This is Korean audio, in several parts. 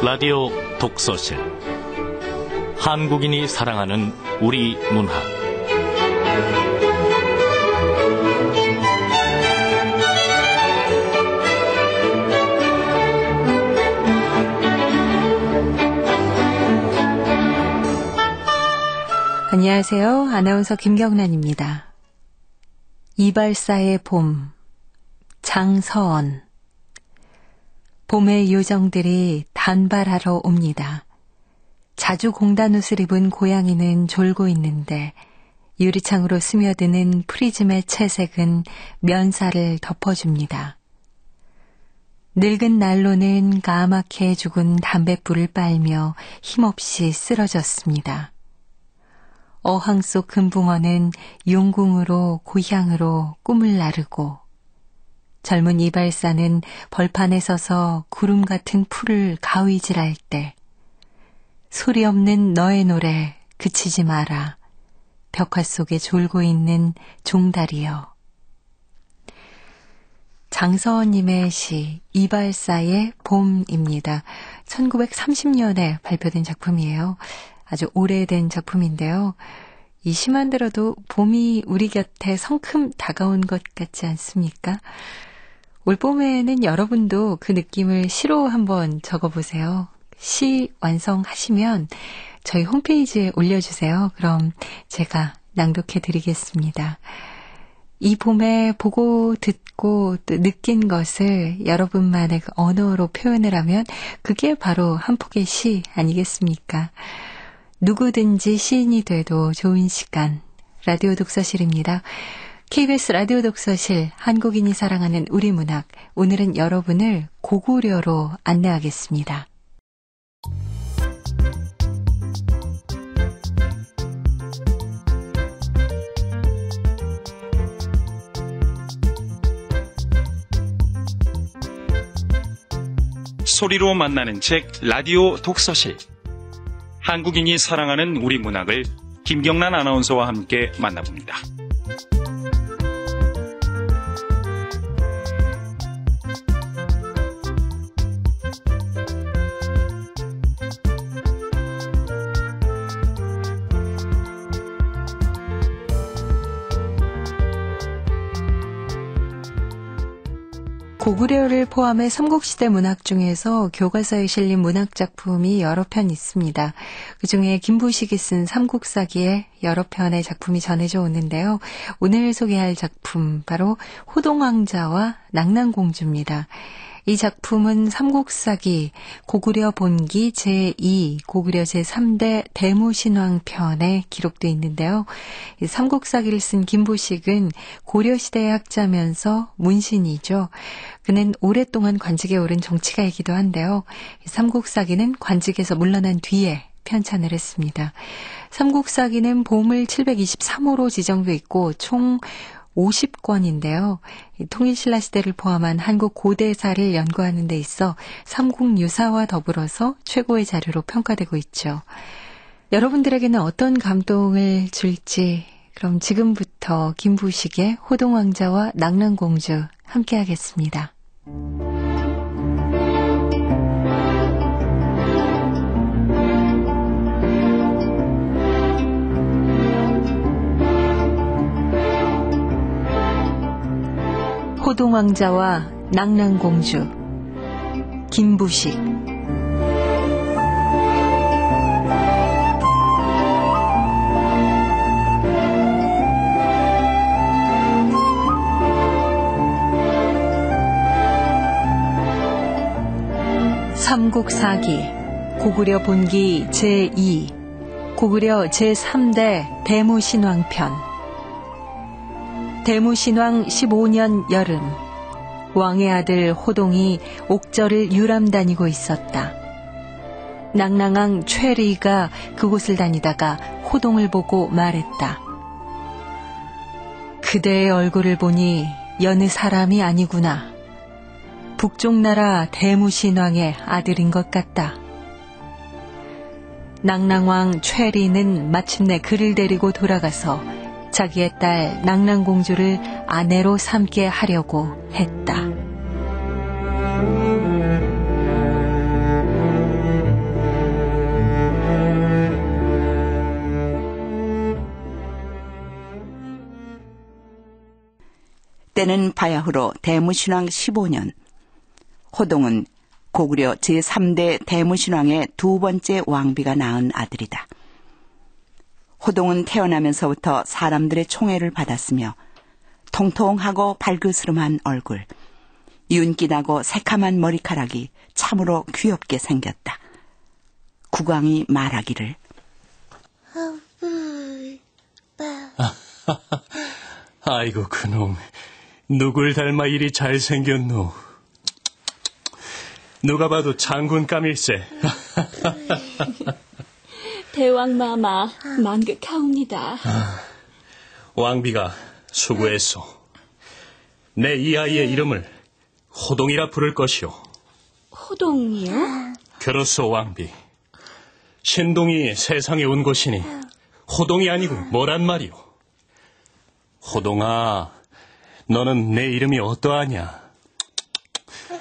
라디오 독서실 한국인이 사랑하는 우리 문학 안녕하세요. 아나운서 김경란입니다. 이발사의 봄, 장서원. 봄의 요정들이 단발하러 옵니다. 자주 공단옷을 입은 고양이는 졸고 있는데 유리창으로 스며드는 프리즘의 채색은 면사를 덮어줍니다. 늙은 난로는 까맣게 죽은 담뱃불을 빨며 힘없이 쓰러졌습니다. 어항 속 금붕어는 용궁으로 고향으로 꿈을 나르고 젊은 이발사는 벌판에 서서 구름 같은 풀을 가위질할 때 소리 없는 너의 노래 그치지 마라 벽화 속에 졸고 있는 종다리여. 장서원님의 시 이발사의 봄입니다. 1930년에 발표된 작품이에요. 아주 오래된 작품인데요. 이 시만 들어도 봄이 우리 곁에 성큼 다가온 것 같지 않습니까? 올봄에는 여러분도 그 느낌을 시로 한번 적어보세요. 시 완성하시면 저희 홈페이지에 올려주세요. 그럼 제가 낭독해드리겠습니다. 이 봄에 보고 듣고 또 느낀 것을 여러분만의 그 언어로 표현을 하면 그게 바로 한 폭의 시 아니겠습니까? 누구든지 시인이 돼도 좋은 시간, 라디오 독서실입니다. KBS 라디오 독서실, 한국인이 사랑하는 우리 문학, 오늘은 여러분을 고구려로 안내하겠습니다. 소리로 만나는 책 라디오 독서실. 한국인이 사랑하는 우리 문학을 김경란 아나운서와 함께 만나봅니다. 고구려를 포함해 삼국시대 문학 중에서 교과서에 실린 문학작품이 여러 편 있습니다. 그중에 김부식이 쓴 삼국사기에 여러 편의 작품이 전해져 오는데요. 오늘 소개할 작품 바로 호동왕자와 낙난공주입니다. 이 작품은 삼국사기 고구려 본기 제2, 고구려 제3대 대무신왕편에 기록되어 있는데요. 이 삼국사기를 쓴 김부식은 고려시대의 학자면서 문신이죠. 그는 오랫동안 관직에 오른 정치가이기도 한데요. 이 삼국사기는 관직에서 물러난 뒤에 편찬을 했습니다. 삼국사기는 보물 723호로 지정돼 있고 총 50권인데요. 통일신라 시대를 포함한 한국 고대사를 연구하는 데 있어 삼국유사와 더불어서 최고의 자료로 평가되고 있죠. 여러분들에게는 어떤 감동을 줄지 그럼 지금부터 김부식의 호동왕자와 낙난공주 함께 하겠습니다. 호동왕자와 낙난공주 김부식. 삼국사기 고구려 본기 제2 고구려 제3대 대무신왕편. 대무신왕 15년 여름 왕의 아들 호동이 옥저를 유람 다니고 있었다. 낙랑왕 최리가 그곳을 다니다가 호동을 보고 말했다. 그대의 얼굴을 보니 여느 사람이 아니구나. 북쪽나라 대무신왕의 아들인 것 같다. 낙랑왕 최리는 마침내 그를 데리고 돌아가서 자기의 딸 낙난공주를 아내로 삼게 하려고 했다. 때는 바야흐로 대무신왕 15년. 호동은 고구려 제3대 대무신왕의 두 번째 왕비가 낳은 아들이다. 호동은 태어나면서부터 사람들의 총애를 받았으며 통통하고 발그스름한 얼굴, 윤기나고 새카만 머리카락이 참으로 귀엽게 생겼다. 국왕이 말하기를 아이고 그놈, 누굴 닮아 이리 잘생겼노. 누가 봐도 장군감일세. 대왕마마 만극하옵니다. 왕비가 수고했소. 내 이 아이의 이름을 호동이라 부를 것이오. 호동이요? 그렇소 왕비. 신동이 세상에 온 것이니 호동이 아니고 뭐란 말이오. 호동아, 너는 내 이름이 어떠하냐?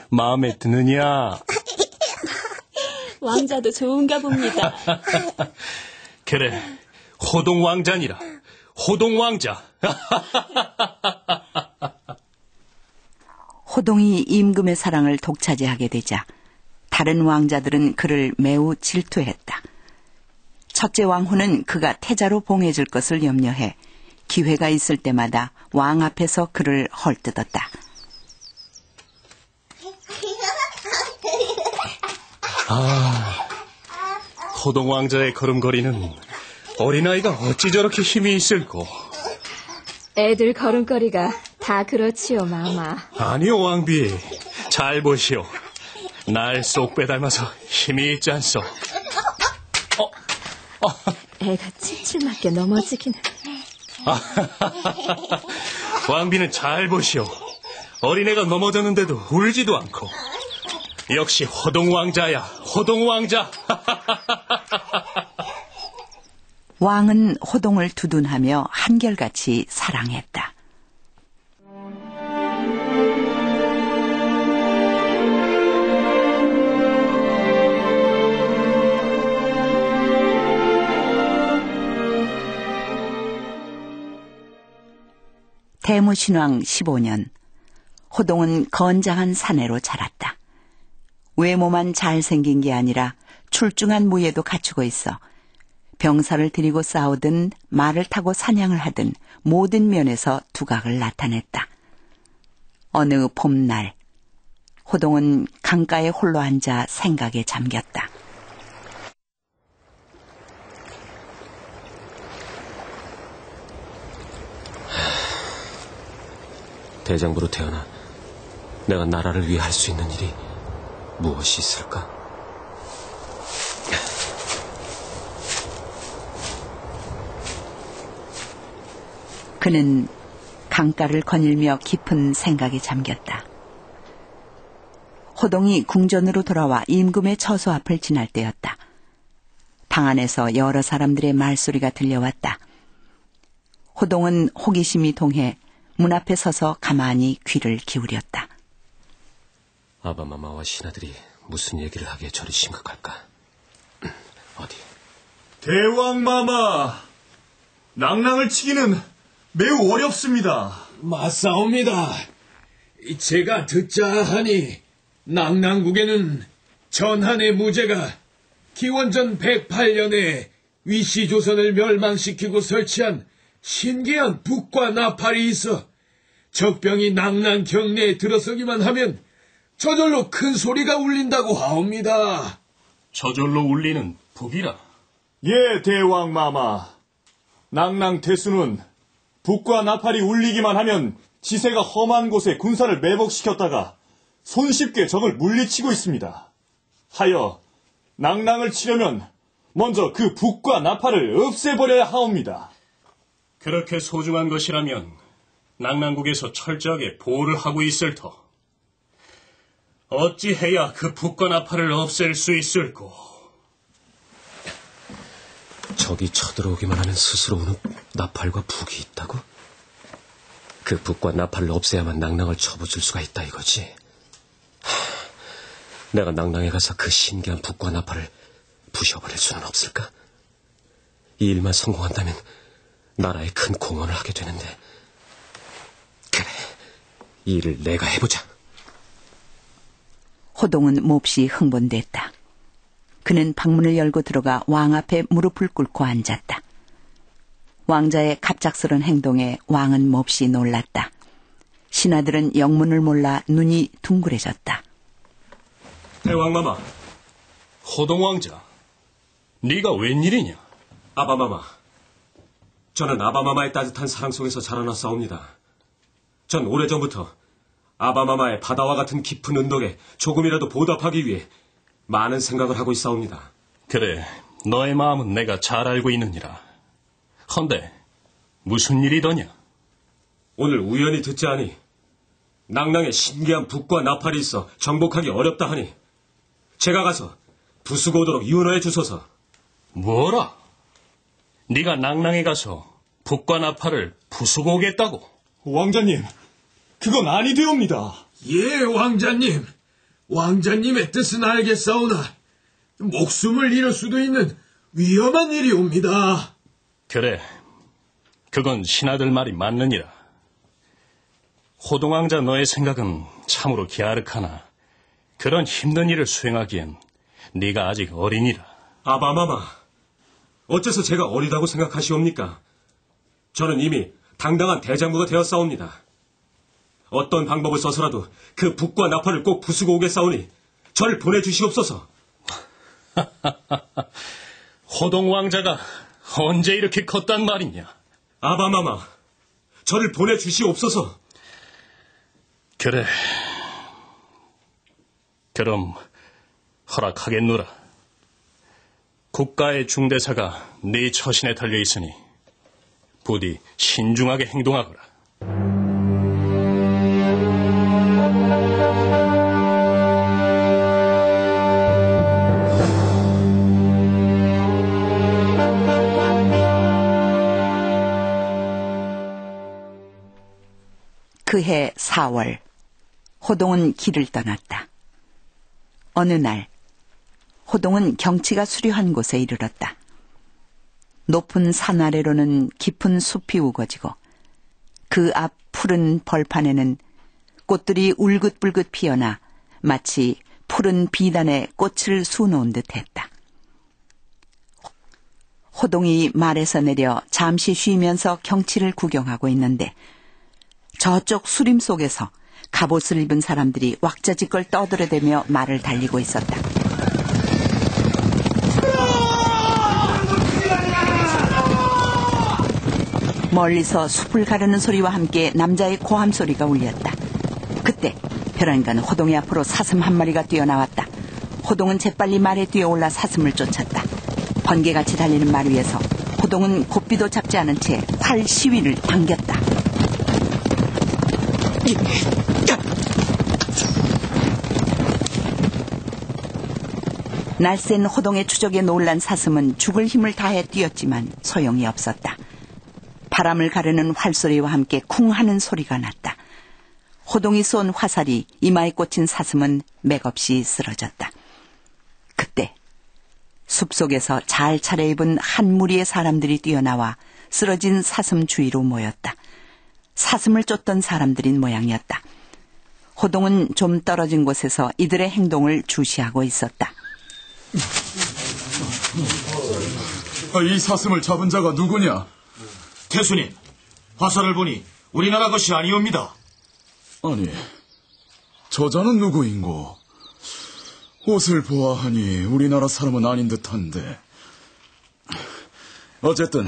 마음에 드느냐? 왕자도 좋은가 봅니다. 그래, 호동왕자니라. 호동왕자. 호동이 임금의 사랑을 독차지하게 되자 다른 왕자들은 그를 매우 질투했다. 첫째 왕후는 그가 태자로 봉해질 것을 염려해 기회가 있을 때마다 왕 앞에서 그를 헐뜯었다. 호동왕자의 걸음걸이는 어린아이가 어찌 저렇게 힘이 있을꼬. 애들 걸음걸이가 다 그렇지요, 마마. 아니요, 왕비. 잘 보시오. 날 쏙 빼닮아서 힘이 있지 않소. 애가 칠칠맞게 넘어지기는. 왕비는 잘 보시오. 어린애가 넘어졌는데도 울지도 않고. 역시 호동왕자야, 호동왕자. 왕은 호동을 두둔하며 한결같이 사랑했다. 대무신왕 15년, 호동은 건장한 사내로 자랐다. 외모만 잘생긴 게 아니라 출중한 무예도 갖추고 있어 병사를 들이고 싸우든 말을 타고 사냥을 하든 모든 면에서 두각을 나타냈다. 어느 봄날, 호동은 강가에 홀로 앉아 생각에 잠겼다. 대장부로 태어나 내가 나라를 위해 할 수 있는 일이 무엇이 있을까? 그는 강가를 거닐며 깊은 생각에 잠겼다. 호동이 궁전으로 돌아와 임금의 처소 앞을 지날 때였다. 방 안에서 여러 사람들의 말소리가 들려왔다. 호동은 호기심이 동해 문 앞에 서서 가만히 귀를 기울였다. 아바마마와 신하들이 무슨 얘기를 하기에 저리 심각할까? 어디? 대왕마마, 낭랑을 치기는 매우 어렵습니다. 맞사옵니다. 제가 듣자 하니 낭랑국에는 전한의 무제가 기원전 108년에 위시조선을 멸망시키고 설치한 신기한 북과 나팔이 있어 적병이 낭랑 경내에 들어서기만 하면 저절로 큰 소리가 울린다고 하옵니다. 저절로 울리는 북이라. 예, 대왕마마. 낭랑 태수는 북과 나팔이 울리기만 하면 지세가 험한 곳에 군사를 매복시켰다가 손쉽게 적을 물리치고 있습니다. 하여 낭랑을 치려면 먼저 그 북과 나팔을 없애버려야 하옵니다. 그렇게 소중한 것이라면 낭랑국에서 철저하게 보호를 하고 있을 터. 어찌해야 그 북과 나팔을 없앨 수 있을꼬? 적이 쳐들어오기만 하면 스스로 오는 나팔과 북이 있다고? 그 북과 나팔을 없애야만 낭랑을 쳐부줄 수가 있다 이거지. 내가 낭랑에 가서 그 신기한 북과 나팔을 부셔버릴 수는 없을까? 이 일만 성공한다면 나라에 큰 공헌을 하게 되는데. 그래, 이 일을 내가 해보자. 호동은 몹시 흥분됐다. 그는 방문을 열고 들어가 왕 앞에 무릎을 꿇고 앉았다. 왕자의 갑작스런 행동에 왕은 몹시 놀랐다. 신하들은 영문을 몰라 눈이 둥그레졌다. 대왕마마. 호동왕자, 네가 웬일이냐? 아바마마. 저는 아바마마의 따뜻한 사랑 속에서 자라났사옵니다. 전 오래전부터 아바마마의 바다와 같은 깊은 은덕에 조금이라도 보답하기 위해 많은 생각을 하고 있사옵니다. 그래, 너의 마음은 내가 잘 알고 있느니라. 헌데 무슨 일이더냐? 오늘 우연히 듣자하니 낭낭에 신기한 북과 나팔이 있어 정복하기 어렵다 하니 제가 가서 부수고 오도록 유언해 주소서. 뭐라? 네가 낭낭에 가서 북과 나팔을 부수고 오겠다고? 왕자님, 그건 아니되옵니다. 예, 왕자님. 왕자님의 뜻은 알겠사오나 목숨을 잃을 수도 있는 위험한 일이옵니다. 그래, 그건 신하들 말이 맞느니라. 호동왕자 너의 생각은 참으로 기아륵하나 그런 힘든 일을 수행하기엔 네가 아직 어리니라. 아바마마, 어째서 제가 어리다고 생각하시옵니까? 저는 이미 당당한 대장부가 되었사옵니다. 어떤 방법을 써서라도 그 북과 나팔을 꼭 부수고 오겠사오니 저를 보내주시옵소서. 호동왕자가 언제 이렇게 컸단 말이냐? 아바마마, 저를 보내주시옵소서. 그래, 그럼 허락하겠노라. 국가의 중대사가 네 처신에 달려있으니 부디 신중하게 행동하거라. 그해 4월, 호동은 길을 떠났다. 어느 날, 호동은 경치가 수려한 곳에 이르렀다. 높은 산 아래로는 깊은 숲이 우거지고 그 앞 푸른 벌판에는 꽃들이 울긋불긋 피어나 마치 푸른 비단에 꽃을 수놓은 듯했다. 호동이 말에서 내려 잠시 쉬면서 경치를 구경하고 있는데 저쪽 수림 속에서 갑옷을 입은 사람들이 왁자지껄 떠들어대며 말을 달리고 있었다. 멀리서 숲을 가르는 소리와 함께 남자의 고함 소리가 울렸다. 그때 벼랑간 호동이 앞으로 사슴 한 마리가 뛰어나왔다. 호동은 재빨리 말에 뛰어올라 사슴을 쫓았다. 번개같이 달리는 말 위에서 호동은 고삐도 잡지 않은 채 활 시위를 당겼다. 날쌘 호동의 추적에 놀란 사슴은 죽을 힘을 다해 뛰었지만 소용이 없었다. 바람을 가르는 활소리와 함께 쿵 하는 소리가 났다. 호동이 쏜 화살이 이마에 꽂힌 사슴은 맥없이 쓰러졌다. 그때 숲속에서 잘 차려입은 한 무리의 사람들이 뛰어나와 쓰러진 사슴 주위로 모였다. 사슴을 쫓던 사람들인 모양이었다. 호동은 좀 떨어진 곳에서 이들의 행동을 주시하고 있었다. 이 사슴을 잡은 자가 누구냐? 태수님, 화살을 보니 우리나라 것이 아니옵니다. 아니, 저자는 누구인고? 옷을 보아하니 우리나라 사람은 아닌 듯한데. 어쨌든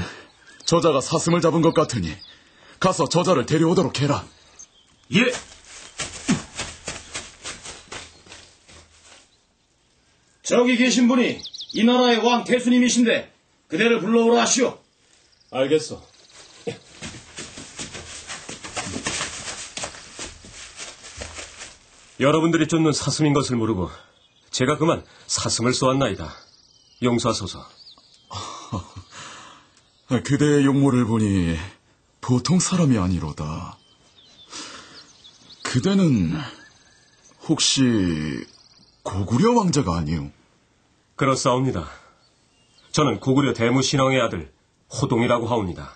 저자가 사슴을 잡은 것 같으니 가서 저자를 데려오도록 해라. 예. 저기 계신 분이 이 나라의 왕 태수님이신데 그대를 불러오라 하시오. 알겠어. 여러분들이 쫓는 사슴인 것을 모르고 제가 그만 사슴을 쏘았나이다. 용서하소서. 그대의 용모를 보니 보통 사람이 아니로다. 그대는 혹시 고구려 왕자가 아니오? 그렇사옵니다. 저는 고구려 대무신왕의 아들 호동이라고 하옵니다.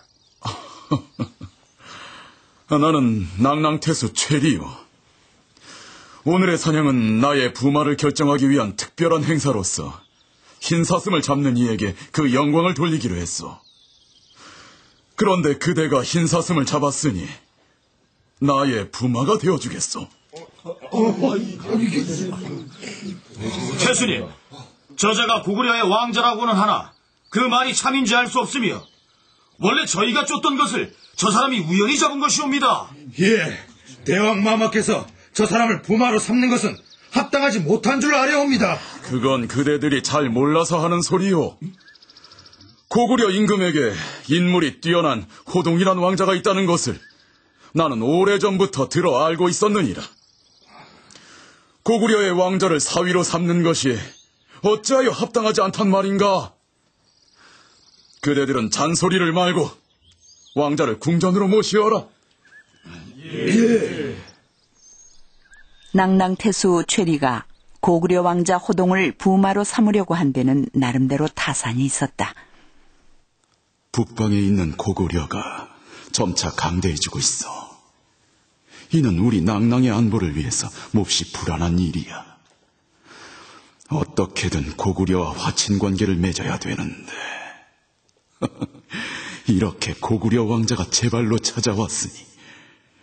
나는 낭낭태수 최리요. 오늘의 사냥은 나의 부마를 결정하기 위한 특별한 행사로서 흰사슴을 잡는 이에게 그 영광을 돌리기로 했소. 그런데 그대가 흰사슴을 잡았으니 나의 부마가 되어주겠소. 태수님, 저자가 고구려의 왕자라고는 하나 그 말이 참인지 알 수 없으며 원래 저희가 쫓던 것을 저 사람이 우연히 잡은 것이옵니다. 예, 대왕 마마께서 저 사람을 부마로 삼는 것은 합당하지 못한 줄 아려옵니다. 그건 그대들이 잘 몰라서 하는 소리요. 고구려 임금에게 인물이 뛰어난 호동이란 왕자가 있다는 것을 나는 오래전부터 들어 알고 있었느니라. 고구려의 왕자를 사위로 삼는 것이 어찌하여 합당하지 않단 말인가? 그대들은 잔소리를 말고 왕자를 궁전으로 모시어라. 예. 낭낭태수 최리가 고구려 왕자 호동을 부마로 삼으려고 한 데는 나름대로 타산이 있었다. 북방에 있는 고구려가 점차 강대해지고 있어. 이는 우리 낭낭의 안보를 위해서 몹시 불안한 일이야. 어떻게든 고구려와 화친관계를 맺어야 되는데 이렇게 고구려 왕자가 제 발로 찾아왔으니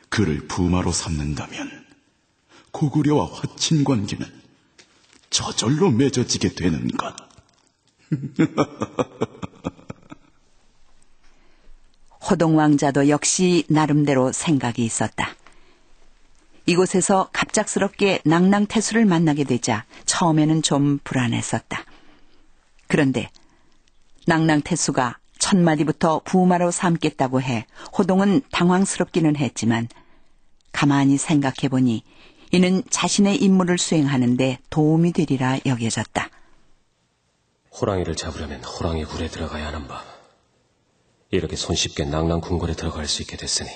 그를 부마로 삼는다면 고구려와 화친관계는 저절로 맺어지게 되는 것. 호동 왕자도 역시 나름대로 생각이 있었다. 이곳에서 갑작스럽게 낭낭태수를 만나게 되자 처음에는 좀 불안했었다. 그런데 낭낭태수가 첫마디부터 부마로 삼겠다고 해 호동은 당황스럽기는 했지만 가만히 생각해보니 이는 자신의 임무를 수행하는 데 도움이 되리라 여겨졌다. 호랑이를 잡으려면 호랑이 굴에 들어가야 하는 법. 이렇게 손쉽게 낭낭 궁궐에 들어갈 수 있게 됐으니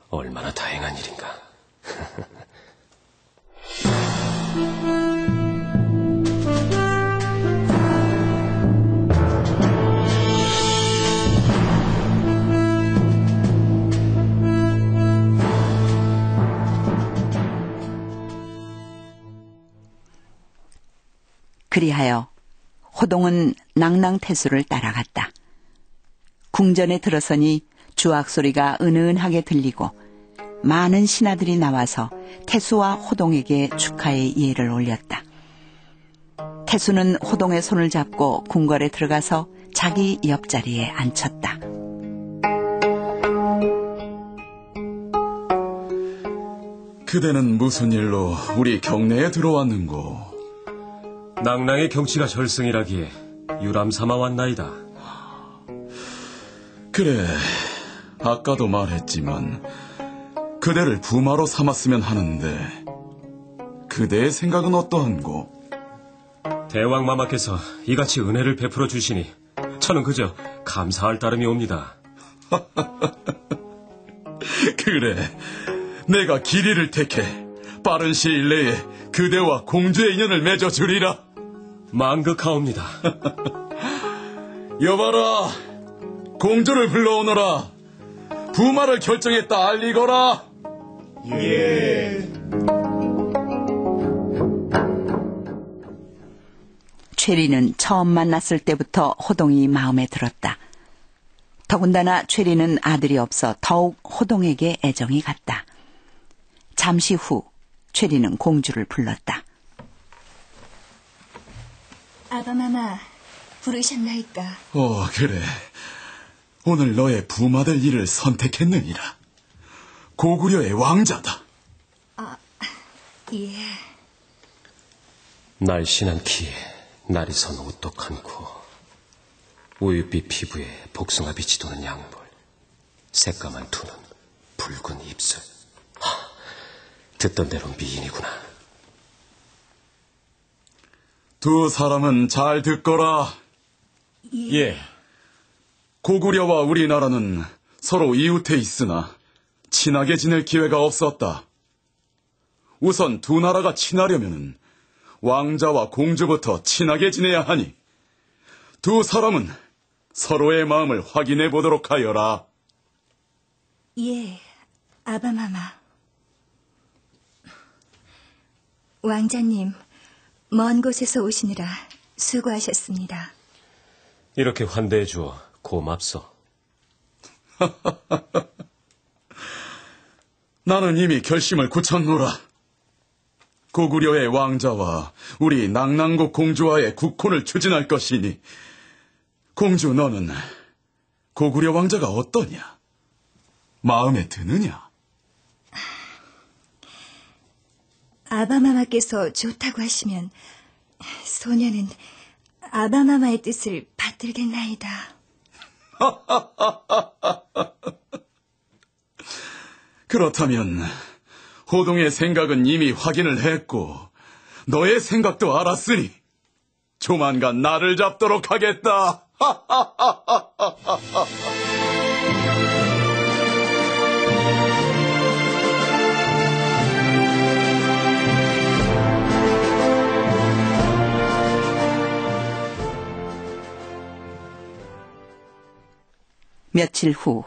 얼마나 다행한 일인가. 그리하여 호동은 낭낭태수를 따라갔다. 궁전에 들어서니 주악 소리가 은은하게 들리고 많은 신하들이 나와서 태수와 호동에게 축하의 예를 올렸다. 태수는 호동의 손을 잡고 궁궐에 들어가서 자기 옆자리에 앉혔다. 그대는 무슨 일로 우리 경내에 들어왔는고? 낭낭의 경치가 절승이라기에 유람 삼아 왔나이다. 그래, 아까도 말했지만 그대를 부마로 삼았으면 하는데 그대의 생각은 어떠한고? 대왕 마마께서 이같이 은혜를 베풀어 주시니 저는 그저 감사할 따름이옵니다. 그래, 내가 길이를 택해 빠른 시일 내에 그대와 공주의 인연을 맺어주리라. 만극하옵니다. 여봐라, 공주를 불러오너라. 부마를 결정했다 알리거라. 예. 최리는 처음 만났을 때부터 호동이 마음에 들었다. 더군다나 최리는 아들이 없어 더욱 호동에게 애정이 갔다. 잠시 후 최리는 공주를 불렀다. 아바마마, 부르셨나이까? 그래. 오늘 너의 부마될 일을 선택했느니라. 고구려의 왕자다. 예. 날씬한 키에 날이 선 오똑한 코, 우윳빛 피부에 복숭아빛이 도는 양볼, 새까만 두 눈, 붉은 입술. 듣던 대로 미인이구나. 두 사람은 잘 듣거라. 예. 고구려와 우리나라는 서로 이웃해 있으나 친하게 지낼 기회가 없었다. 우선 두 나라가 친하려면 왕자와 공주부터 친하게 지내야 하니 두 사람은 서로의 마음을 확인해 보도록 하여라. 예, 아바마마. 왕자님, 먼 곳에서 오시느라 수고하셨습니다. 이렇게 환대해 주어 고맙소. 나는 이미 결심을 굳혔노라. 고구려의 왕자와 우리 낭랑국 공주와의 국혼을 추진할 것이니 공주 너는 고구려 왕자가 어떠냐? 마음에 드느냐? 아바마마께서 좋다고 하시면 소녀는 아바마마의 뜻을 받들겠나이다. 그렇다면 호동의 생각은 이미 확인을 했고 너의 생각도 알았으니 조만간 나를 잡도록 하겠다. 며칠 후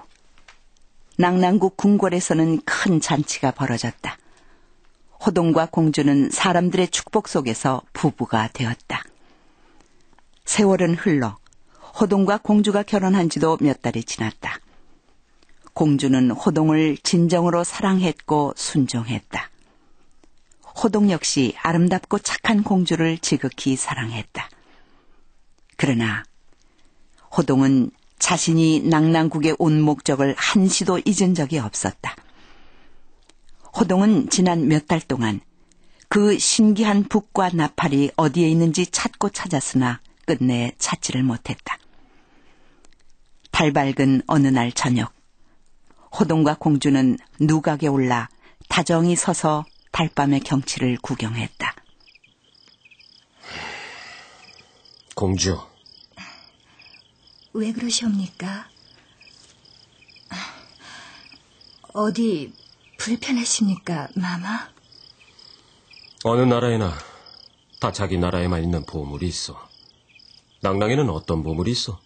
낭랑국 궁궐에서는 큰 잔치가 벌어졌다. 호동과 공주는 사람들의 축복 속에서 부부가 되었다. 세월은 흘러 호동과 공주가 결혼한 지도 몇 달이 지났다. 공주는 호동을 진정으로 사랑했고 순종했다. 호동 역시 아름답고 착한 공주를 지극히 사랑했다. 그러나 호동은 자신이 낭랑국에 온 목적을 한시도 잊은 적이 없었다. 호동은 지난 몇 달 동안 그 신기한 북과 나팔이 어디에 있는지 찾고 찾았으나 끝내 찾지를 못했다. 달 밝은 어느 날 저녁, 호동과 공주는 누각에 올라 다정히 서서 달밤의 경치를 구경했다. 공주. 왜 그러시옵니까? 어디 불편하십니까, 마마? 어느 나라에나 다 자기 나라에만 있는 보물이 있어. 낭랑에는 어떤 보물이 있어?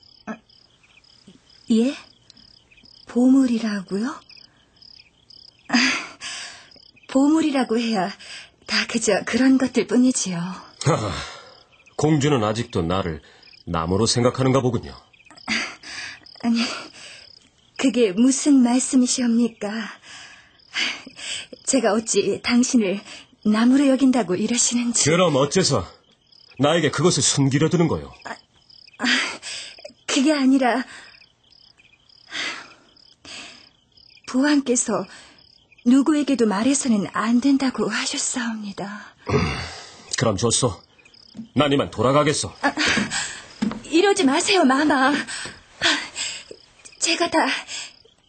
예? 보물이라고요? 보물이라고 해야 다 그저 그런 것들 뿐이지요. 공주는 아직도 나를 나무로 생각하는가 보군요. 아니, 그게 무슨 말씀이시옵니까? 제가 어찌 당신을 나무로 여긴다고 이러시는지. 그럼 어째서 나에게 그것을 숨기려 드는 거요? 그게 아니라 부왕께서 누구에게도 말해서는 안 된다고 하셨사옵니다. 그럼 좋소. 난 이만 돌아가겠소. 이러지 마세요, 마마. 제가 다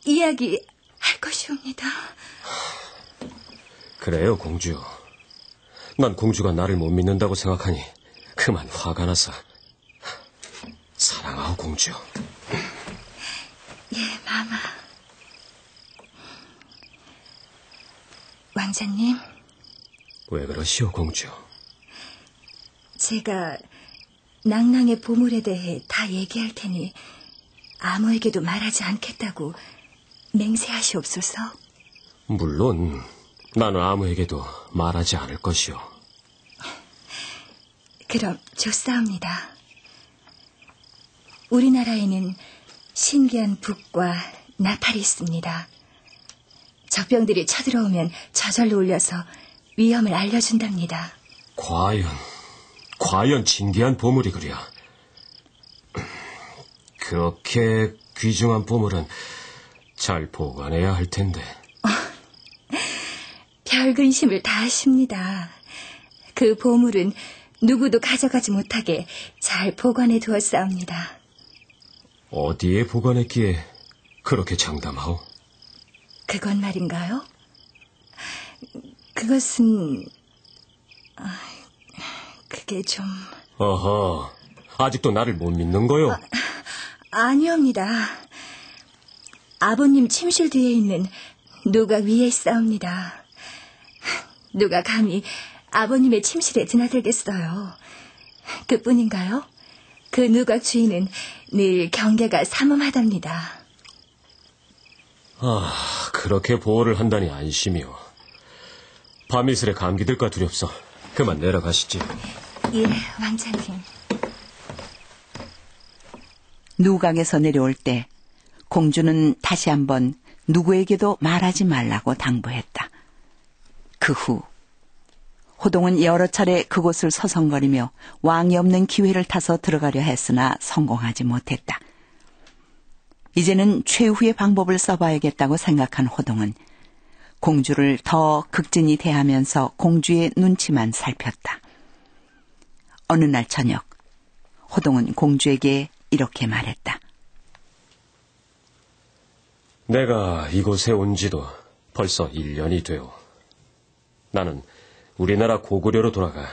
이야기할 것이옵니다. 그래요, 공주. 난 공주가 나를 못 믿는다고 생각하니 그만 화가 나서. 사랑하오, 공주. 예, 마마. 왕자님. 왜 그러시오, 공주? 제가 낭랑의 보물에 대해 다 얘기할 테니 아무에게도 말하지 않겠다고 맹세하시옵소서. 물론 나는 아무에게도 말하지 않을 것이오. 그럼 좋사옵니다. 우리나라에는 신기한 북과 나팔이 있습니다. 적병들이 쳐들어오면 저절로 울려서 위험을 알려준답니다. 과연 진귀한 보물이 그려. 그렇게 귀중한 보물은 잘 보관해야 할 텐데. 별 근심을 다 하십니다. 그 보물은 누구도 가져가지 못하게 잘 보관해 두었사옵니다. 어디에 보관했기에 그렇게 장담하오? 그건 말인가요? 그것은... 그게 좀... 어허, 아직도 나를 못 믿는 거요? 아니옵니다. 아버님 침실 뒤에 있는 누가 위에 있사옵니다. 누가 감히 아버님의 침실에 드나들겠어요. 그뿐인가요? 그 누각 주인은 늘 경계가 삼엄하답니다. 아, 그렇게 보호를 한다니 안심이오. 밤이슬에 감기 들까 두렵소. 그만 내려가시지. 예, 왕자님. 누각에서 내려올 때 공주는 다시 한번 누구에게도 말하지 말라고 당부했다. 그 후 호동은 여러 차례 그곳을 서성거리며 왕이 없는 기회를 타서 들어가려 했으나 성공하지 못했다. 이제는 최후의 방법을 써봐야겠다고 생각한 호동은 공주를 더 극진히 대하면서 공주의 눈치만 살폈다. 어느 날 저녁 호동은 공주에게 이렇게 말했다. 내가 이곳에 온 지도 벌써 1년이 되오. 나는 우리나라 고구려로 돌아가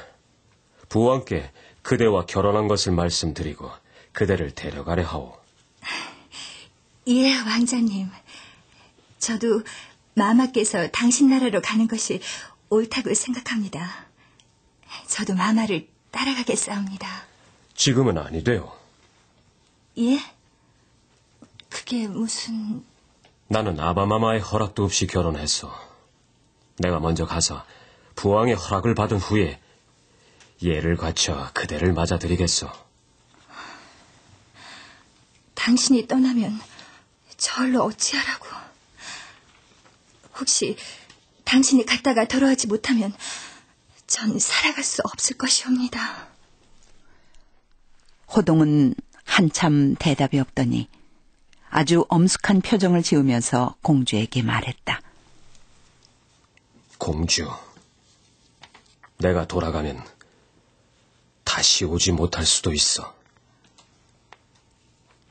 부왕께 그대와 결혼한 것을 말씀드리고 그대를 데려가려 하오. 예, 왕자님. 저도 마마께서 당신 나라로 가는 것이 옳다고 생각합니다. 저도 마마를 따라가겠사옵니다. 지금은 아니 돼요. 예? 그게 무슨... 나는 아바마마의 허락도 없이 결혼했어. 내가 먼저 가서 부왕의 허락을 받은 후에 예를 갖춰 그대를 맞아드리겠소. 당신이 떠나면 저를 어찌하라고. 혹시 당신이 갔다가 돌아오지 못하면 전 살아갈 수 없을 것이옵니다. 호동은 한참 대답이 없더니 아주 엄숙한 표정을 지으면서 공주에게 말했다. 공주, 내가 돌아가면 다시 오지 못할 수도 있어.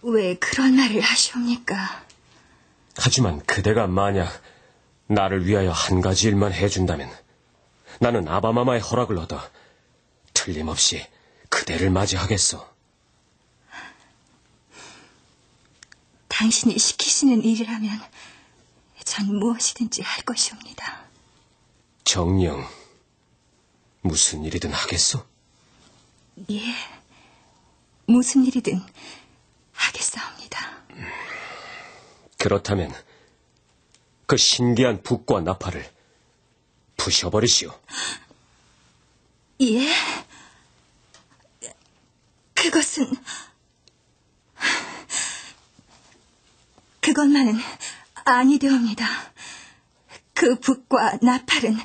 왜 그런 말을 하시옵니까? 하지만 그대가 만약 나를 위하여 한 가지 일만 해준다면 나는 아바마마의 허락을 얻어 틀림없이 그대를 맞이하겠소. 당신이 시키시는 일이라면 전 무엇이든지 할 것이옵니다. 정녕, 무슨 일이든 하겠소? 예, 무슨 일이든 하겠사옵니다. 그렇다면 그 신기한 북과 나팔을 부셔버리시오. 예? 그것은... 그것만은 아니되옵니다. 그 북과 나팔은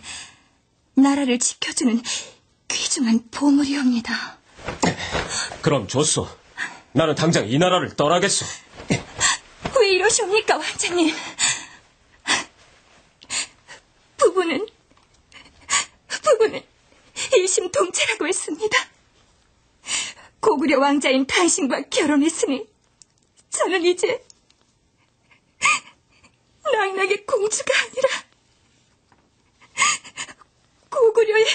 나라를 지켜주는 귀중한 보물이옵니다. 그럼 좋소. 나는 당장 이 나라를 떠나겠소. 왜 이러시옵니까, 왕자님? 부부는 일심동체라고 했습니다. 고구려 왕자인 당신과 결혼했으니 저는 이제 낙낙의 공주가 아니라 고구려의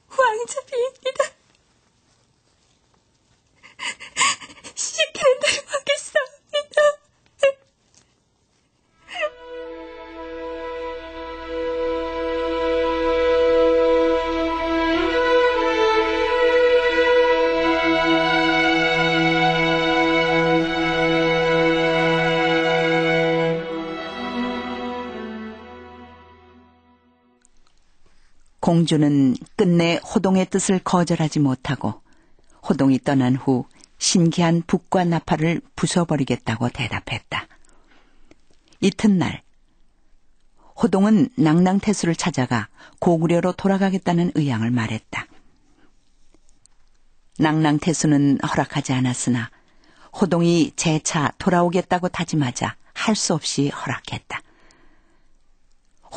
왕자비입니다. 시키는 대로 하겠사옵니다. 공주는 끝내 호동의 뜻을 거절하지 못하고 호동이 떠난 후 신기한 북과 나팔을 부숴버리겠다고 대답했다. 이튿날 호동은 낭낭태수를 찾아가 고구려로 돌아가겠다는 의향을 말했다. 낭낭태수는 허락하지 않았으나 호동이 재차 돌아오겠다고 다짐하자 할 수 없이 허락했다.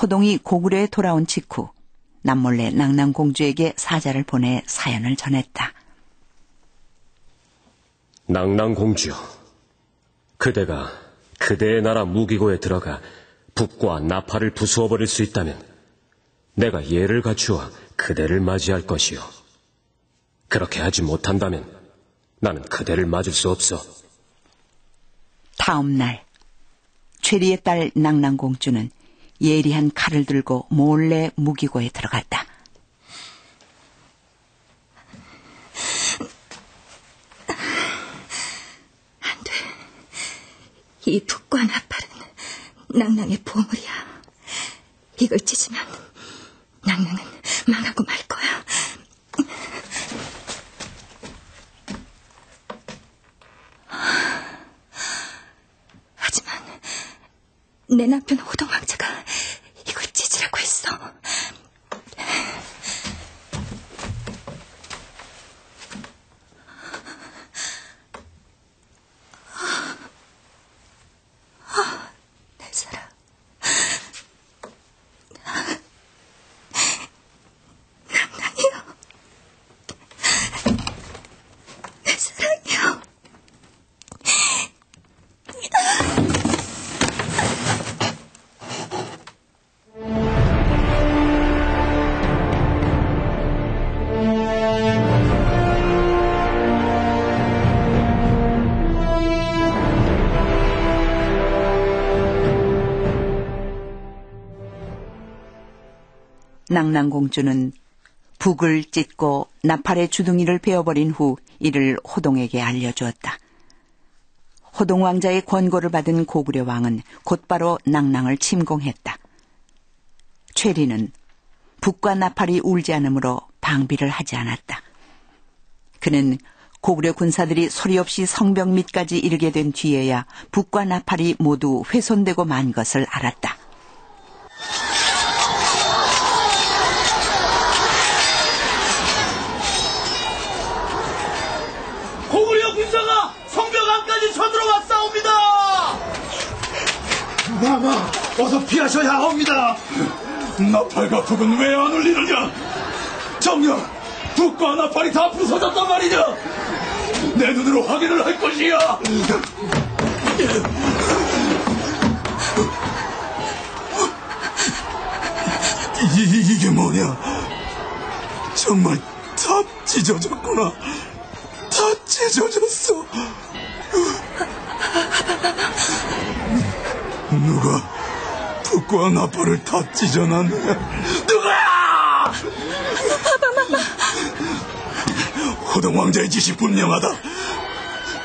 호동이 고구려에 돌아온 직후 남몰래 낭낭공주에게 사자를 보내 사연을 전했다. 낭낭공주, 그대가 그대의 나라 무기고에 들어가 북과 나팔을 부수어버릴 수 있다면 내가 예를 갖추어 그대를 맞이할 것이요. 그렇게 하지 못한다면 나는 그대를 맞을 수 없어. 다음 날 최리의 딸 낭낭공주는 예리한 칼을 들고 몰래 무기고에 들어갔다. 안 돼. 이 북과 나팔은 낭낭의 보물이야. 이걸 찢으면 낭낭은 망하고 말 거야. 하지만 내 남편 호동 왕자가 이걸 찢으라고 했어. 내 사랑. 낭낭이요. 내 사랑이요. 낭낭공주는 북을 찢고 나팔의 주둥이를 베어버린 후 이를 호동에게 알려주었다. 호동 왕자의 권고를 받은 고구려 왕은 곧바로 낭낭을 침공했다. 최리는 북과 나팔이 울지 않으므로 방비를 하지 않았다. 그는 고구려 군사들이 소리 없이 성벽 밑까지 이르게 된 뒤에야 북과 나팔이 모두 훼손되고 만 것을 알았다. 고구려 군사가 성벽 안까지 쳐들어왔사옵니다. 마마, 어서 피하셔야 합니다. 나팔과 북은 왜 안 울리느냐? 정녕, 북과 나팔이 다 부서졌단 말이냐? 내 눈으로 확인을 할 것이야. 이게 뭐냐? 정말 다 찢어졌구나. 다 찢어졌어. 누가 북과 나팔을 다 찢어놨느냐? 누가? 마마. 호동 왕자의 짓이 분명하다.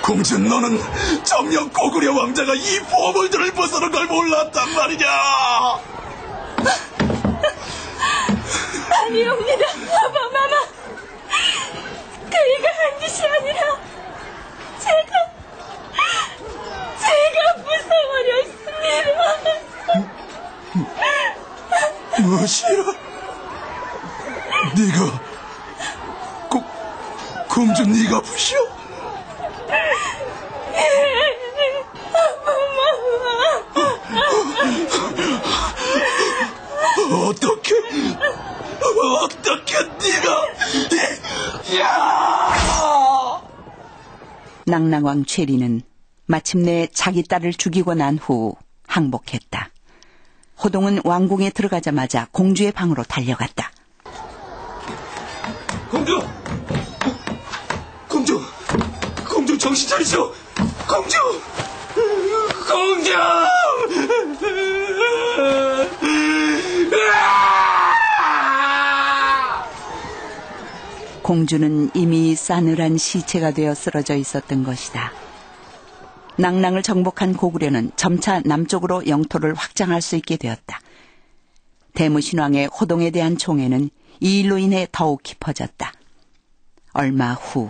공주, 너는 정녕 고구려 왕자가 이 보물들을 벗어놓은 걸 몰랐단 말이냐? 아니옵니다, 마마. 그이가 한 짓이 아니라 제가 부숴버렸습니다. 무엇이야? 네가 공주 네가 부셔? 어떻게 네가? 낭낭왕 최리는 마침내 자기 딸을 죽이고 난 후 항복했다. 호동은 왕궁에 들어가자마자 공주의 방으로 달려갔다. 공주 정신 차리시오. 공주. 공주는 이미 싸늘한 시체가 되어 쓰러져 있었던 것이다. 낭낭을 정복한 고구려는 점차 남쪽으로 영토를 확장할 수 있게 되었다. 대무신왕의 호동에 대한 총애는 이 일로 인해 더욱 깊어졌다. 얼마 후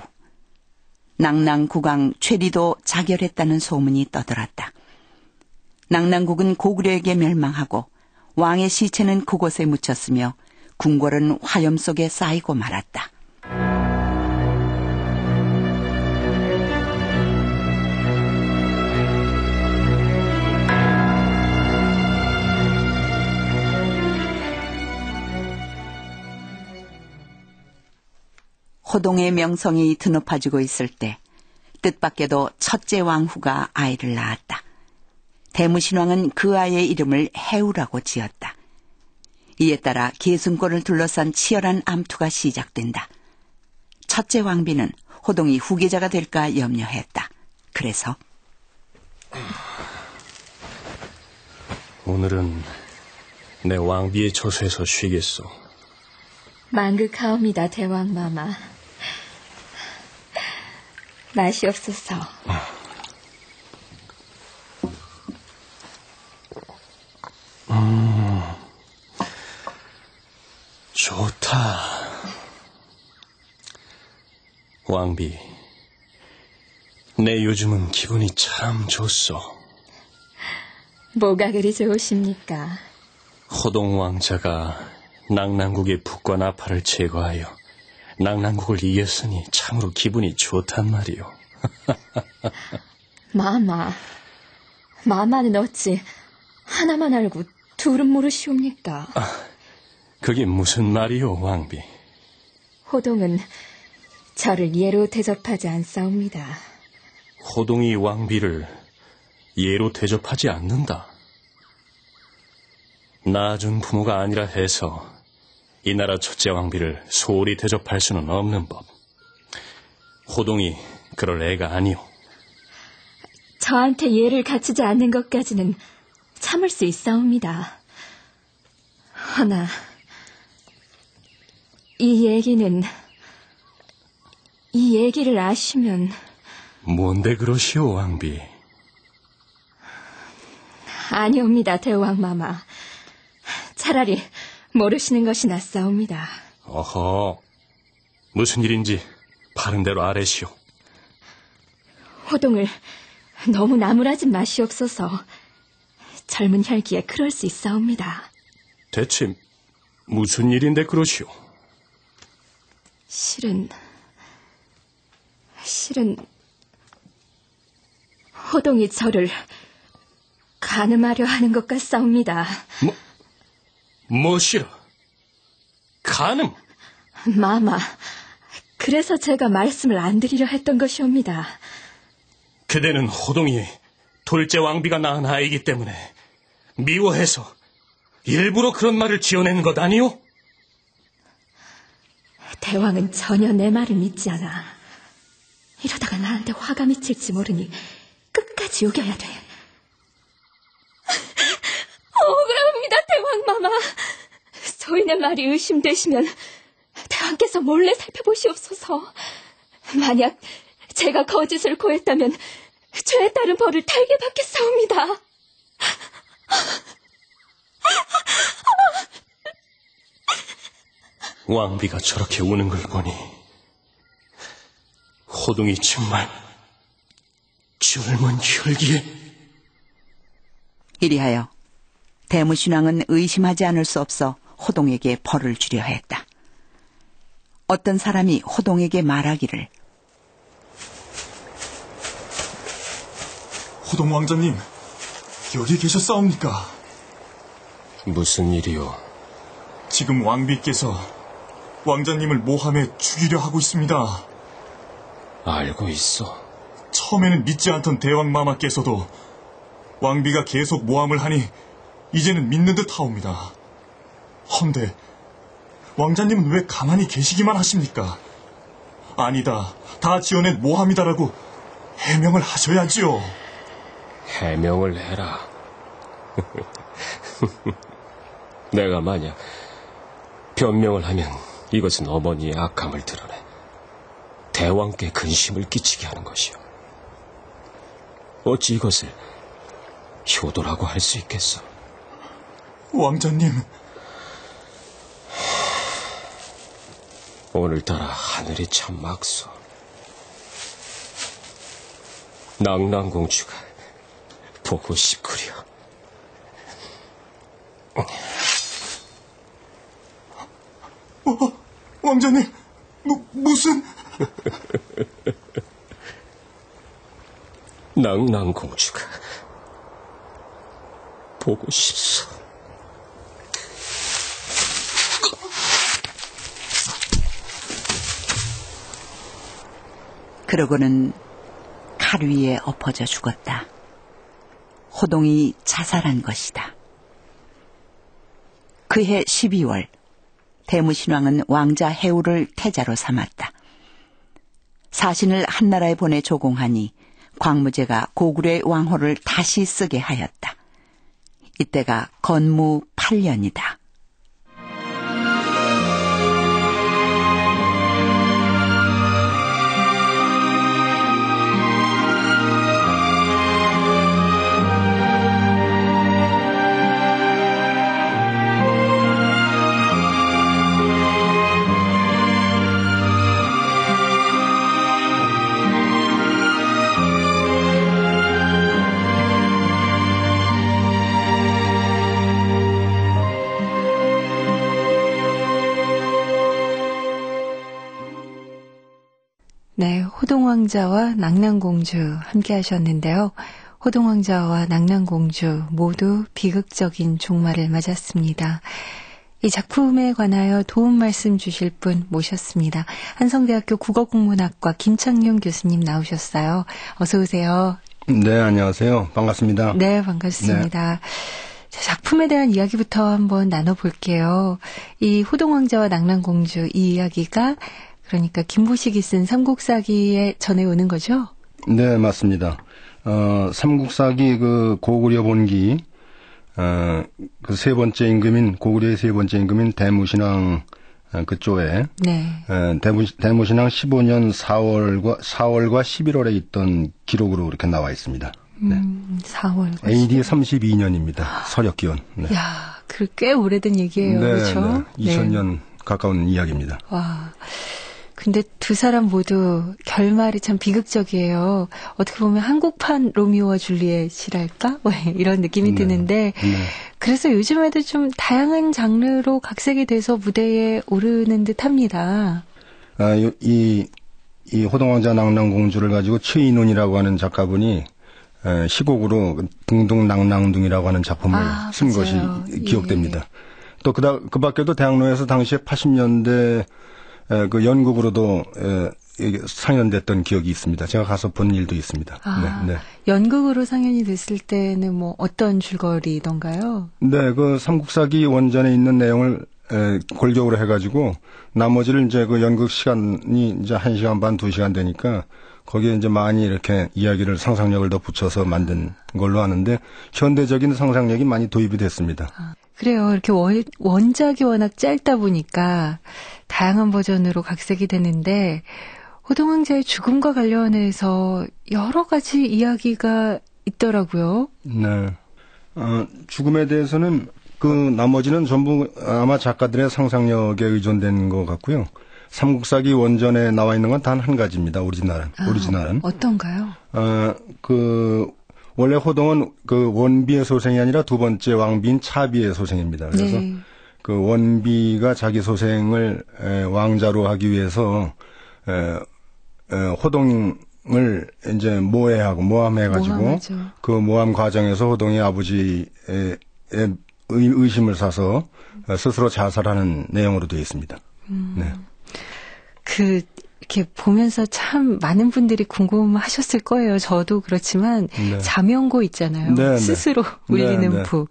낭낭 국왕 최리도 자결했다는 소문이 떠돌았다. 낭낭국은 고구려에게 멸망하고 왕의 시체는 그곳에 묻혔으며 궁궐은 화염 속에 쌓이고 말았다. 호동의 명성이 드높아지고 있을 때 뜻밖에도 첫째 왕후가 아이를 낳았다. 대무신왕은 그 아이의 이름을 해우라고 지었다. 이에 따라 계승권을 둘러싼 치열한 암투가 시작된다. 첫째 왕비는 호동이 후계자가 될까 염려했다. 그래서 오늘은 내 왕비의 저수에서 쉬겠소. 만극하옵니다, 대왕마마. 마시옵소서. 왕비, 내 요즘은 기분이 참 좋소. 뭐가 그리 좋으십니까? 호동 왕자가 낭랑국의 북과 나파를 제거하여 낭랑국을 이겼으니 참으로 기분이 좋단 말이오. 마마는 어찌 하나만 알고 둘은 모르시옵니까? 그게 무슨 말이오, 왕비? 호동은 저를 예로 대접하지 않사옵니다. 호동이 왕비를 예로 대접하지 않는다. 낳아준 부모가 아니라 해서 이 나라 첫째 왕비를 소홀히 대접할 수는 없는 법. 호동이 그럴 애가 아니오. 저한테 예를 갖추지 않는 것까지는 참을 수 있사옵니다. 허나 이 얘기를 아시면... 뭔데 그러시오, 왕비? 아니옵니다, 대왕마마. 차라리 모르시는 것이 낫사옵니다. 어허, 무슨 일인지 바른 대로 아뢰시오. 호동을 너무 나무라진 마시옵소서. 젊은 혈기에 그럴 수 있사옵니다. 대체 무슨 일인데 그러시오? 실은 호동이 저를 가늠하려 하는 것 같사옵니다. 뭐시라? 가늠? 마마, 그래서 제가 말씀을 안 드리려 했던 것이옵니다. 그대는 호동이 돌째 왕비가 낳은 아이이기 때문에 미워해서 일부러 그런 말을 지어내는 것 아니오? 대왕은 전혀 내 말을 믿지 않아. 이러다가 나한테 화가 미칠지 모르니 끝까지 우겨야 돼. 억울합니다, 대왕마마. 소인의 말이 의심되시면 대왕께서 몰래 살펴보시옵소서. 만약 제가 거짓을 고했다면 죄에 따른 벌을 달게 받겠사옵니다. 왕비가 저렇게 우는 걸 보니 호동이 정말 젊은 혈기에... 이리하여 대무신왕은 의심하지 않을 수 없어 호동에게 벌을 주려 했다. 어떤 사람이 호동에게 말하기를, 호동 왕자님, 여기 계셨사옵니까? 무슨 일이요? 지금 왕비께서 왕자님을 모함해 죽이려 하고 있습니다. 알고 있어. 처음에는 믿지 않던 대왕마마께서도 왕비가 계속 모함을 하니 이제는 믿는 듯 하옵니다. 헌데 왕자님은 왜 가만히 계시기만 하십니까? 아니다, 다 지어낸 모함이다라고 해명을 하셔야지요. 해명을 해라. 내가 만약 변명을 하면 이것은 어머니의 악함을 드러내 대왕께 근심을 끼치게 하는 것이오. 어찌 이것을 효도라고 할 수 있겠어? 왕자님, 오늘따라 하늘이 참 맑소. 낭랑공주가 보고 싶구려. 왕자님, 무슨... 낭랑공주가 보고 싶소. 그러고는 칼 위에 엎어져 죽었다. 호동이 자살한 것이다. 그해 12월 대무신왕은 왕자 해우를 태자로 삼았다. 사신을 한나라에 보내 조공하니 광무제가 고구려의 왕호를 다시 쓰게 하였다. 이때가 건무 8년이다. 네, 호동왕자와 낭랑공주 함께 하셨는데요. 호동왕자와 낭랑공주 모두 비극적인 종말을 맞았습니다. 이 작품에 관하여 도움 말씀 주실 분 모셨습니다. 한성대학교 국어국문학과 김창룡 교수님 나오셨어요. 어서 오세요. 네, 안녕하세요. 반갑습니다. 네, 반갑습니다. 자, 작품에 대한 이야기부터 한번 나눠볼게요. 이 호동왕자와 낭랑공주 이 이야기가 그러니까 김보식이 쓴 삼국사기에 전해오는 거죠? 네, 맞습니다. 삼국사기 그 고구려 본기 그 세 번째 임금인 고구려의 세 번째 임금인 대무신왕 그쪽에 네. 대무신왕 15년 4월과 11월에 있던 기록으로 이렇게 나와 있습니다. 네. 4월. AD 32년입니다. 서력기원. 네. 야, 그 꽤 오래된 얘기예요. 네, 그렇죠? 네. 2000년 가까운 이야기입니다. 와. 근데 두 사람 모두 결말이 참 비극적이에요. 어떻게 보면 한국판 로미오와 줄리엣이랄까? 이런 느낌이 드는데 그래서 요즘에도 좀 다양한 장르로 각색이 돼서 무대에 오르는 듯합니다. 이 호동왕자 낭랑공주를 가지고 최인훈이라고 하는 작가분이 시곡으로 둥둥낭낭둥이라고 하는 작품을 쓴 맞아요. 것이 기억됩니다. 또 그 밖에도 대학로에서 당시에 80년대 그 연극으로도 상연됐던 기억이 있습니다. 제가 가서 본 일도 있습니다. 네. 연극으로 상연이 됐을 때는 뭐 어떤 줄거리던가요? 네, 그 삼국사기 원전에 있는 내용을 골격으로 해가지고 나머지를 이제 그 연극 시간이 이제 1시간 반, 2시간 되니까 거기에 이제 많이 이렇게 이야기를 상상력을 더 붙여서 만든 걸로 아는데 현대적인 상상력이 많이 도입이 됐습니다. 그래요. 이렇게 원작이 워낙 짧다 보니까 다양한 버전으로 각색이 되는데 호동왕자의 죽음과 관련해서 여러 가지 이야기가 있더라고요. 네. 죽음에 대해서는 그 나머지는 전부 아마 작가들의 상상력에 의존된 것 같고요. 삼국사기 원전에 나와 있는 건 단 한 가지입니다. 오리지널은. 어떤가요? 원래 호동은 그 원비의 소생이 아니라 두 번째 왕비인 차비의 소생입니다. 그래서 그 원비가 자기 소생을 왕자로 하기 위해서 호동을 이제 모함해가지고 그 모함 과정에서 호동이 아버지의 의심을 사서 스스로 자살하는 내용으로 되어 있습니다. 네. 이렇게 보면서 참 많은 분들이 궁금하셨을 거예요. 저도 그렇지만 자명고 있잖아요. 스스로 울리는 북.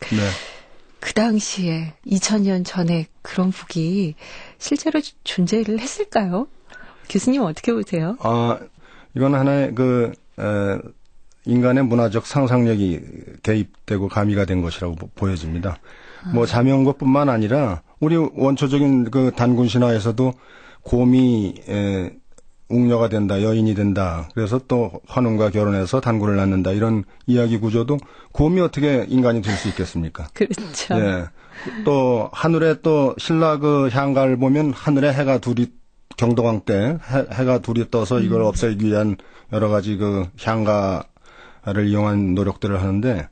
그 당시에 2000년 전에 그런 북이 실제로 존재를 했을까요? 교수님 어떻게 보세요? 이건 하나의 인간의 문화적 상상력이 대입되고 가미가 된 것이라고 보여집니다. 뭐 자명고뿐만 아니라 우리 원초적인 그 단군 신화에서도 곰이 웅녀가 된다, 여인이 된다. 그래서 또 환웅과 결혼해서 단군을 낳는다. 이런 이야기 구조도 곰이 어떻게 인간이 될 수 있겠습니까? 그렇죠. 네. 또 하늘에 또 신라 그 향가를 보면 하늘에 해가 둘이 경동왕 때 해가 둘이 떠서 이걸 없애기 위한 여러 가지 그 향가를 이용한 노력들을 하는데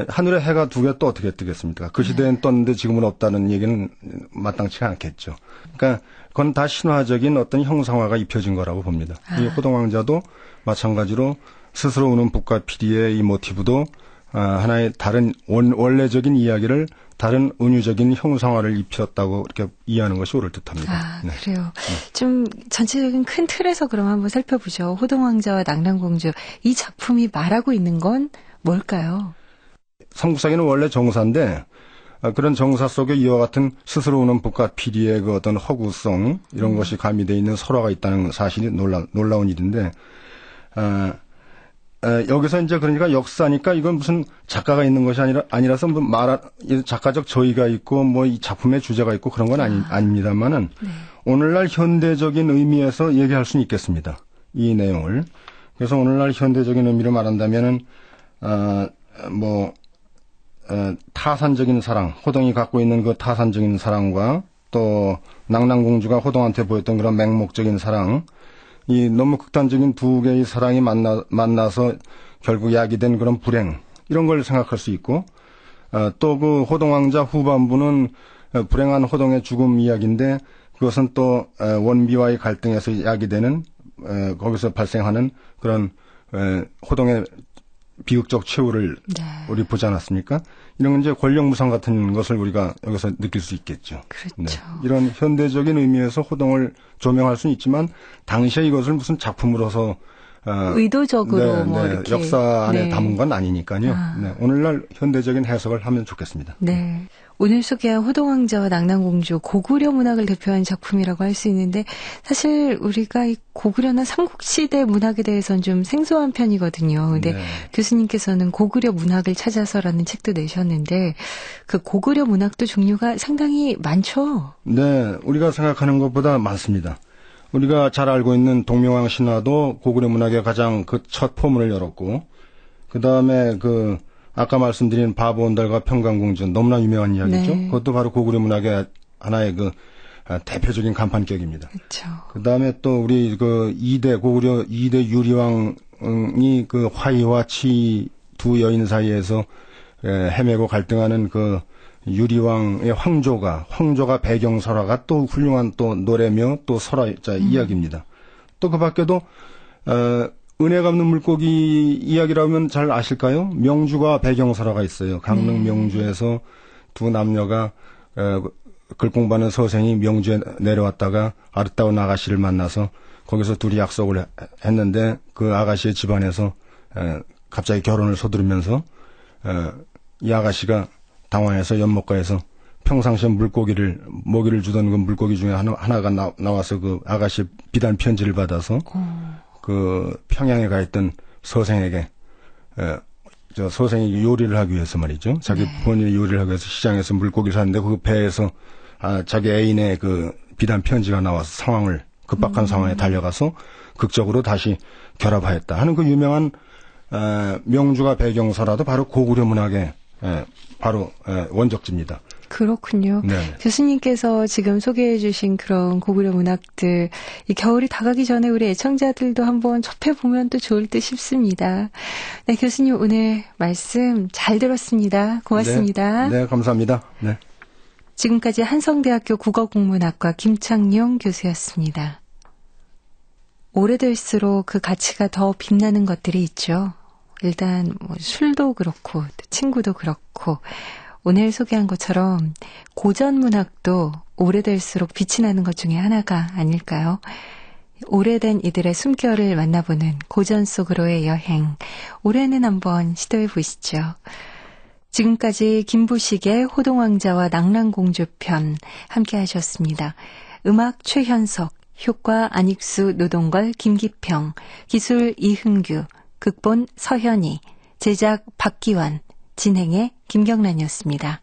하늘에 해가 두 개 또 어떻게 뜨겠습니까? 그 시대엔 떴는데 지금은 없다는 얘기는 마땅치가 않겠죠. 그러니까 그건 다 신화적인 어떤 형상화가 입혀진 거라고 봅니다. 이 호동왕자도 마찬가지로 스스로 우는 북과 피리의 이 모티브도 하나의 다른 원래적인 이야기를 다른 은유적인 형상화를 입혔다고 이렇게 이해하는 것이 옳을 듯합니다. 네. 그래요. 좀 전체적인 큰 틀에서 그럼 한번 살펴보죠. 호동왕자와 낭랑공주. 이 작품이 말하고 있는 건 뭘까요? 삼국사기는 원래 정사인데 그런 정사 속에 이와 같은 스스로 우는 북과 피리의 그 어떤 허구성 이런 것이 가미되어 있는 설화가 있다는 사실이 놀라운 일인데 여기서 이제 그러니까 역사니까 이건 무슨 작가가 있는 것이 아니라서 작가적 저의가 있고 뭐 이 작품의 주제가 있고 그런 건 아닙니다만은 오늘날 현대적인 의미에서 얘기할 수는 있겠습니다. 이 내용을. 그래서 오늘날 현대적인 의미로 말한다면은 타산적인 사랑, 호동이 갖고 있는 그 타산적인 사랑과 또 낭랑공주가 호동한테 보였던 그런 맹목적인 사랑, 이 너무 극단적인 두 개의 사랑이 만나서 결국 야기된 그런 불행, 이런 걸 생각할 수 있고, 또 그 호동왕자 후반부는 불행한 호동의 죽음 이야기인데 그것은 또 원비와의 갈등에서 야기되는 거기서 발생하는 그런 호동의 비극적 최후를 네. 우리 보지 않았습니까? 이런 이제 권력무상 같은 것을 우리가 여기서 느낄 수 있겠죠. 그렇죠. 네. 이런 현대적인 의미에서 호동을 조명할 수는 있지만 당시에 이것을 무슨 작품으로서 의도적으로 뭐 이렇게 역사 안에 네. 담은 건 아니니까요. 네. 오늘날 현대적인 해석을 하면 좋겠습니다. 네. 오늘 소개한 호동왕자와 낭랑공주 고구려 문학을 대표하는 작품이라고 할 수 있는데 사실 우리가 이 고구려나 삼국시대 문학에 대해서는 좀 생소한 편이거든요. 근데 네. 교수님께서는 고구려 문학을 찾아서라는 책도 내셨는데 그 고구려 문학도 종류가 상당히 많죠. 네. 우리가 생각하는 것보다 많습니다. 우리가 잘 알고 있는 동명왕 신화도 고구려 문학의 가장 그 첫 포문을 열었고 그다음에 아까 말씀드린 바보온달과 평강공주 너무나 유명한 이야기죠. 네. 그것도 바로 고구려 문학의 하나의 대표적인 간판격입니다. 그렇죠. 그다음에 또 우리 고구려 2대 유리왕이 화이와 치 두 여인 사이에서 헤매고 갈등하는 유리왕의 황조가 배경설화가 또 훌륭한 또 노래며 또 설화자 이야기입니다. 또 그 밖에도 은혜가 없는 물고기 이야기라면 잘 아실까요? 명주가 배경설화가 있어요. 강릉 명주에서 두 남녀가 글공부하는 서생이 명주에 내려왔다가 아름다운 아가씨를 만나서 거기서 둘이 약속을 했는데 그 아가씨의 집안에서 갑자기 결혼을 서두르면서 이 아가씨가 당황해서 연못가에서 평상시에 먹이를 주던 그 물고기 중에 하나가 나와서 그 아가씨 비단 편지를 받아서 평양에 가 있던 서생에게 서생이 요리를 하기 위해서 말이죠. 자기 본인이 요리를 하기 위해서 시장에서 물고기를 샀는데 그 배에서 자기 애인의 비단 편지가 나와서 급박한 상황에 달려가서 극적으로 다시 결합하였다 하는 그 유명한 명주가 배경설화도 바로 고구려 문학의 바로 원적지입니다. 그렇군요. 네. 교수님께서 지금 소개해 주신 그런 고구려 문학들, 이 겨울이 다가기 전에 우리 애청자들도 한번 접해보면 또 좋을 듯 싶습니다. 네, 교수님 오늘 말씀 잘 들었습니다. 고맙습니다. 네, 감사합니다. 네. 지금까지 한성대학교 국어국문학과 김창룡 교수였습니다. 오래될수록 그 가치가 더 빛나는 것들이 있죠. 일단 술도 그렇고 친구도 그렇고 오늘 소개한 것처럼 고전 문학도 오래될수록 빛이 나는 것 중에 하나가 아닐까요? 오래된 이들의 숨결을 만나보는 고전 속으로의 여행. 올해는 한번 시도해 보시죠. 지금까지 김부식의 호동왕자와 낭랑공주 편 함께 하셨습니다. 음악 최현석, 효과 안익수, 노동걸, 김기평, 기술 이흥규, 극본 서현희, 제작 박기환, 진행의 김경란이었습니다.